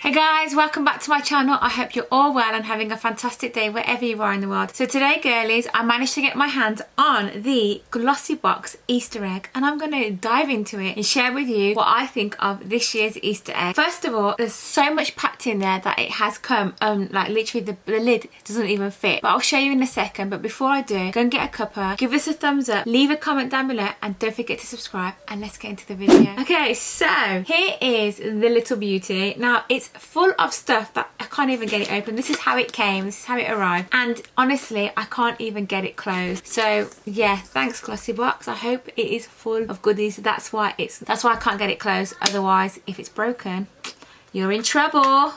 Hey guys, welcome back to my channel. I hope you're all well and having a fantastic day wherever you are in the world. So today, girlies, I managed to get my hands on the Glossybox Easter egg and I'm going to dive into it and share with you what I think of this year's Easter egg. First of all, there's so much packed in there that it has come, like literally the lid doesn't even fit. But I'll show you in a second. But before I do, go and get a cuppa, give us a thumbs up, leave a comment down below and don't forget to subscribe and let's get into the video. Okay, so here is the little beauty. Now, it's full of stuff that I can't even get it open. This is how it came, this is how it arrived, and honestly I can't even get it closed. So yeah, thanks Glossybox. I hope it is full of goodies. That's why I can't get it closed. Otherwise, if it's broken, you're in trouble.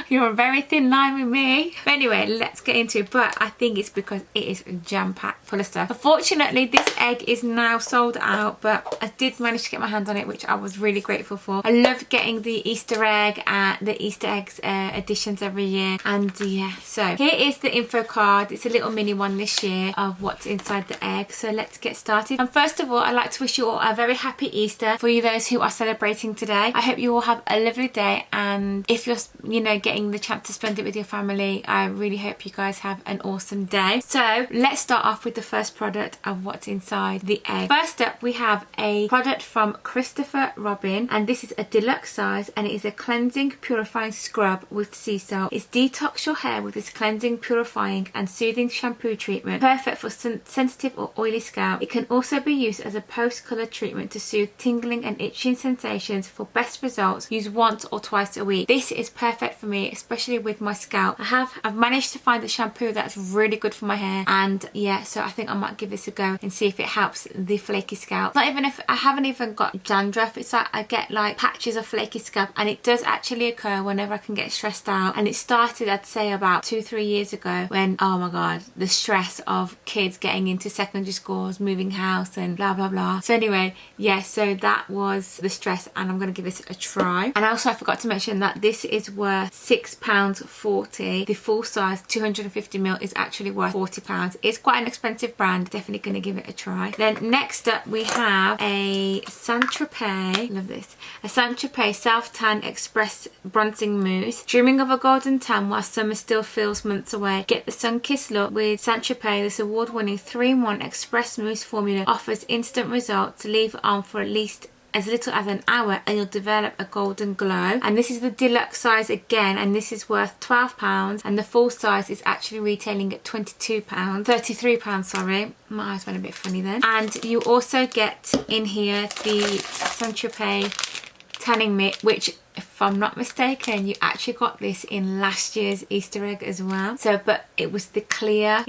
You're a very thin line with me. But anyway, let's get into it. But I think it's because it is jam-packed full of stuff. Unfortunately, this egg is now sold out, but I did manage to get my hands on it, which I was really grateful for. I love getting the Easter egg and the Easter eggs editions every year. And yeah, so here is the info card. It's a little mini one this year of what's inside the egg. So let's get started. And first of all, I'd like to wish you all a very happy Easter for you those who are celebrating today. I hope you all have a lovely day, and if you're, you know, getting the chance to spend it with your family, I really hope you guys have an awesome day. So let's start off with the first product of what's inside the egg. First up, we have a product from Christopher Robin, and this is a deluxe size, and it is a cleansing purifying scrub with sea salt. It's detox your hair with this cleansing, purifying and soothing shampoo treatment, perfect for sensitive or oily scalp. It can also be used as a post-color treatment to soothe tingling and itching sensations. For best results, use once or twice a week. This is perfect for me, especially with my scalp. I've managed to find the shampoo that's really good for my hair, and yeah, so I think I might give this a go and see if it helps the flaky scalp. Not even if I haven't even got dandruff, it's like I get like patches of flaky scalp, and it does actually occur whenever I can get stressed out. And it started, I'd say, about 2-3 years ago when, oh my god, the stress of kids getting into secondary schools, moving house and blah blah blah. So anyway, yeah, so that was the stress, and I'm gonna give this a try. And also I forgot to mention that this is worth £6.40. The full size 250ml is actually worth £40. It's quite an expensive brand. Definitely going to give it a try. Then next up we have a Santropay, love this, a Santropay Self Tan Express Bronzing Mousse. Dreaming of a golden tan while summer still feels months away? Get the sun-kissed look with Santropay. This award-winning 3-in-1 Express Mousse formula offers instant results. Leave it on for at least as little as an hour and you'll develop a golden glow. And this is the deluxe size again, and this is worth £12, and the full size is actually retailing at £33, sorry. My eyes went a bit funny then. And you also get in here the Santropay tanning mitt, which, if I'm not mistaken, you actually got this in last year's Easter egg as well. So, but it was the clear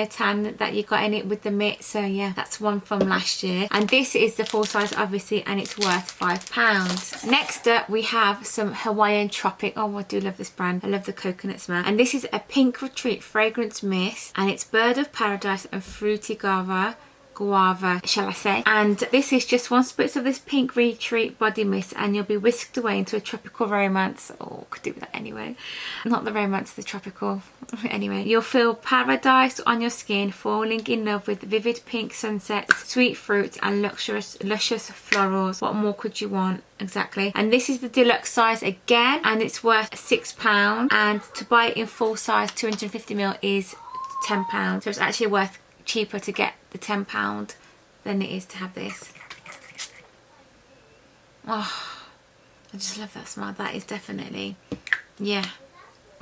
tan that you got in it with the mitt. So yeah, that's one from last year. And this is the full size, obviously, and it's worth £5. Next up, we have some Hawaiian Tropic. Oh, I do love this brand. I love the coconut smell. And this is a Pink Retreat fragrance mist, and it's Bird of Paradise and Fruity Guava, shall I say. And this is just 1 spritz of this Pink Retreat body mist, and you'll be whisked away into a tropical romance. Oh, could do that anyway. Not the romance, the tropical. Anyway, you'll feel paradise on your skin, falling in love with vivid pink sunsets, sweet fruits and luscious florals. What more could you want? Exactly. And this is the deluxe size again, and it's worth £6, and to buy it in full size 250ml is £10. So it's actually worth cheaper to get the £10 than it is to have this. Oh, I just love that smell. That is definitely, yeah,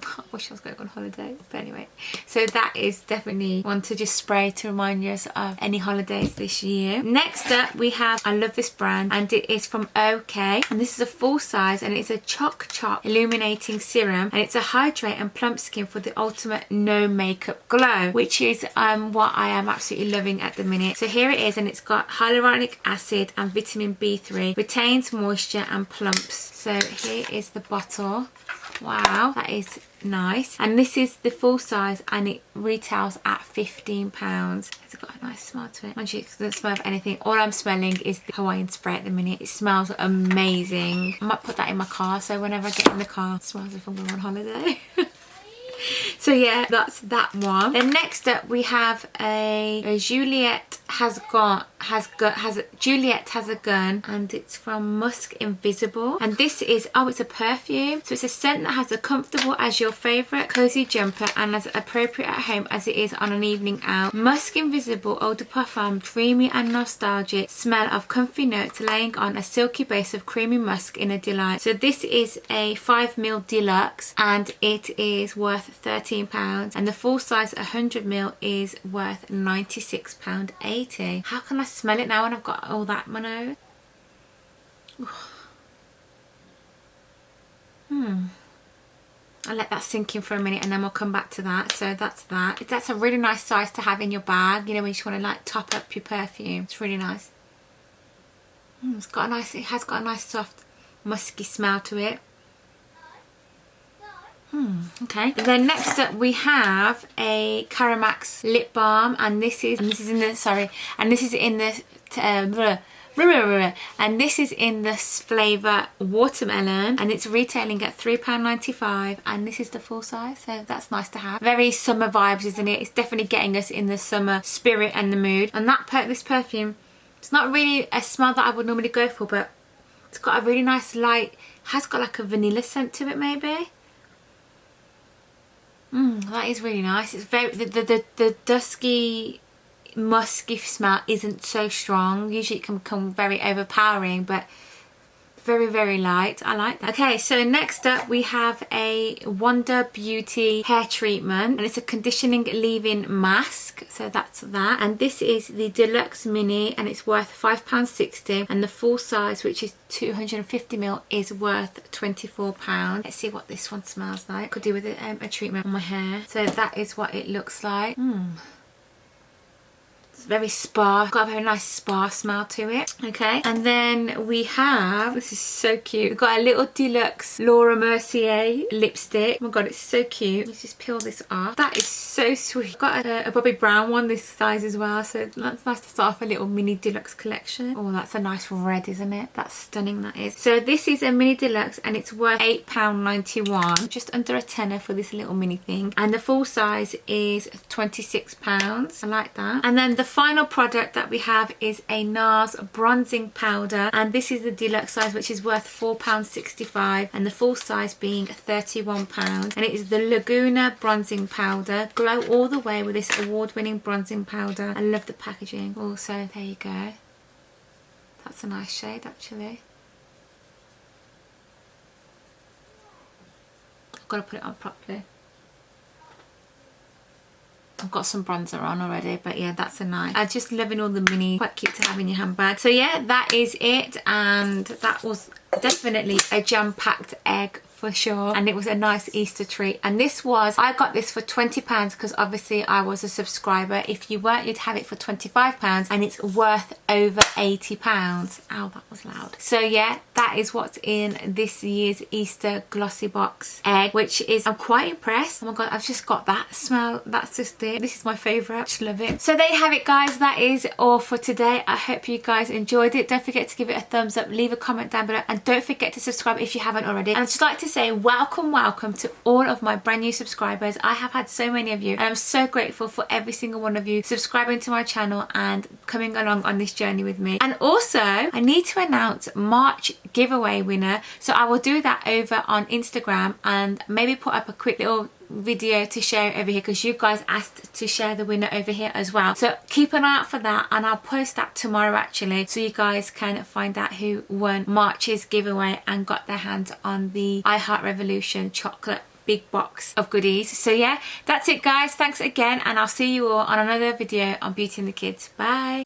I wish I was going on holiday, but anyway, so that is definitely one to just spray to remind you of any holidays this year. Next up we have, I love this brand, and it is from OK, and this is a full size, and it's a Choc illuminating serum, and it's a hydrate and plump skin for the ultimate no makeup glow, which is what I am absolutely loving at the minute. So here it is, and it's got hyaluronic acid and vitamin B3, retains moisture and plumps. So here is the bottle. Wow, that is nice. And this is the full size, and it retails at £15. It's got a nice smell to it. Mind you, it doesn't smell of anything. All I'm smelling is the Hawaiian spray at the minute. It smells amazing. I might put that in my car, so whenever I get in the car, it smells as if I'm going on holiday. So yeah, that's that one. Then next up we have a Juliette Has Got, Juliette Has a Gun, and it's from Musk Invisible. And this is, oh, it's a perfume. So it's a scent that has a comfortable as your favourite cozy jumper and as appropriate at home as it is on an evening out. Musk Invisible Eau de Parfum, dreamy and nostalgic smell of comfy notes laying on a silky base of creamy musk in a delight. So this is a 5ml deluxe and it is worth £13, and the full size 100ml is worth £96.80. How can I smell it now when I've got all that in my nose? I'll let that sink in for a minute and then we'll come back to that. So that's that. That's a really nice size to have in your bag, you know, when you just want to like top up your perfume. It's really nice. It has got a nice soft musky smell to it. Okay. Then next up we have a Caramax Lip Balm, and this is in this flavour watermelon, and it's retailing at £3.95, and this is the full size, so that's nice to have. Very summer vibes, isn't it? It's definitely getting us in the summer spirit and the mood. And this perfume, it's not really a smell that I would normally go for, but it's got a really nice light, has got like a vanilla scent to it maybe. That is really nice. It's very, the dusky musky smell isn't so strong. Usually it can become very overpowering, but very, very light. I like that. Okay, so next up we have a Wonder Beauty hair treatment, and it's a conditioning leave-in mask. So that's that. And this is the deluxe mini, and it's worth £5.60, and the full size, which is 250ml, is worth £24. Let's see what this one smells like. Could do with a treatment on my hair. So that is what it looks like. Very spa, got a very nice spa smell to it. Okay, and then we have, this is so cute, we've got a little deluxe Laura Mercier lipstick. Oh my god, it's so cute. Let's just peel this off. That is so sweet. Got a Bobbi Brown one this size as well, so that's nice to start off a little mini deluxe collection. Oh, that's a nice red, isn't it? That's stunning, that is. So this is a mini deluxe and it's worth £8.91, just under a tenner for this little mini thing, and the full size is £26. I like that. And then the final product that we have is a NARS bronzing powder, and this is the deluxe size, which is worth £4.65, and the full size being £31, and it is the Laguna bronzing powder. Glow all the way with this award-winning bronzing powder. I love the packaging. Also, there you go. That's a nice shade actually. I've got to put it on properly. I've got some bronzer on already, but yeah, that's a nice. I'm just loving all the mini, quite cute to have in your handbag. So yeah, that is it, and that was definitely a jam-packed egg for sure, and it was a nice Easter treat. And this was, I got this for £20 because obviously I was a subscriber. If you weren't, you'd have it for £25, and it's worth over £80. Ow, that was loud. So yeah, that is what's in this year's Easter Glossybox egg, which is, I'm quite impressed. Oh my god, I've just got that smell. That's just it. This is my favourite. Just love it. So there you have it, guys. That is all for today. I hope you guys enjoyed it. Don't forget to give it a thumbs up, leave a comment down below, and don't forget to subscribe if you haven't already. And I'd just like to say welcome to all of my brand new subscribers. I have had so many of you, and I'm so grateful for every single one of you subscribing to my channel and coming along on this journey with me. And also, I need to announce March giveaway winner, so I will do that over on Instagram and maybe put up a quick little video to share over here, because you guys asked to share the winner over here as well. So keep an eye out for that, and I'll post that tomorrow actually, so you guys can find out who won March's giveaway and got their hands on the I Heart Revolution chocolate big box of goodies. So yeah, that's it guys. Thanks again, and I'll see you all on another video on Beauty and the Kids. Bye.